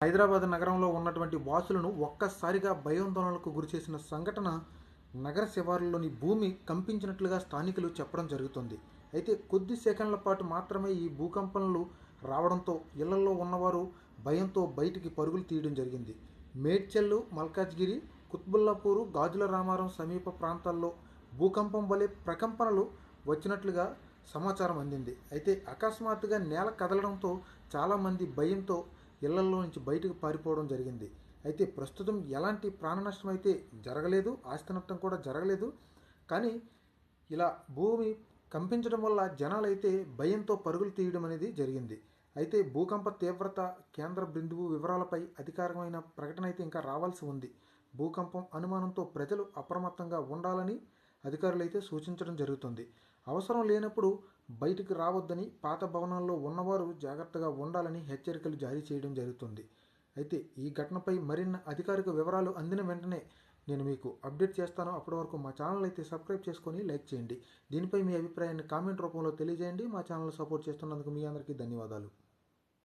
హైదరాబాద్ నగరంలో ఉన్నటువంటి వాసులను ఒక్కసారిగా భయాందోళనలకు గురిచేసిన సంఘటన నగర శివారులోని భూమి కంపించినట్లుగా స్థానికులు చెప్పడం జరుగుతుంది. అయితే కొద్ది సెకన్ల పాటు మాత్రమే ఈ భూకంపనలు రావడంతో ఇళ్లలో ఉన్నవారు భయంతో బయటికి పరుగులు తీయడం జరిగింది. మేడ్చల్, మల్కాజ్గిరి, కుత్బుల్లాపూర్, గాజుల రామారం సమీప ప్రాంతాల్లో భూకంపం వలె ప్రకంపనలు వచ్చినట్లుగా సమాచారం అందింది. అయితే అకస్మాత్తుగా నేల కదలడంతో చాలామంది భయంతో ఇళ్లలో నుంచి బయటకు పారిపోవడం జరిగింది. అయితే ప్రస్తుతం ఎలాంటి ప్రాణ నష్టం అయితే జరగలేదు, ఆస్తి నష్టం కూడా జరగలేదు. కానీ ఇలా భూమి కంపించడం వల్ల జనాలైతే భయంతో పరుగులు తీయడం అనేది జరిగింది. అయితే భూకంప తీవ్రత, కేంద్ర బిందువు వివరాలపై అధికారికమైన ప్రకటన అయితే ఇంకా రావాల్సి ఉంది. భూకంపం అనుమానంతో ప్రజలు అప్రమత్తంగా ఉండాలని అధికారులు అయితే సూచించడం జరుగుతుంది. అవసరం లేనప్పుడు బయటికి రావద్దని, పాత భవనాల్లో ఉన్నవారు జాగ్రత్తగా ఉండాలని హెచ్చరికలు జారీ చేయడం జరుగుతుంది. అయితే ఈ ఘటనపై మరిన్ని అధికారిక వివరాలు అందిన వెంటనే నేను మీకు అప్డేట్ చేస్తాను. అప్పటి వరకు మా ఛానల్ అయితే సబ్స్క్రైబ్ చేసుకొని లైక్ చేయండి. దీనిపై మీ అభిప్రాయాన్ని కామెంట్ రూపంలో తెలియజేయండి. మా ఛానల్ సపోర్ట్ చేస్తున్నందుకు మీ అందరికీ ధన్యవాదాలు.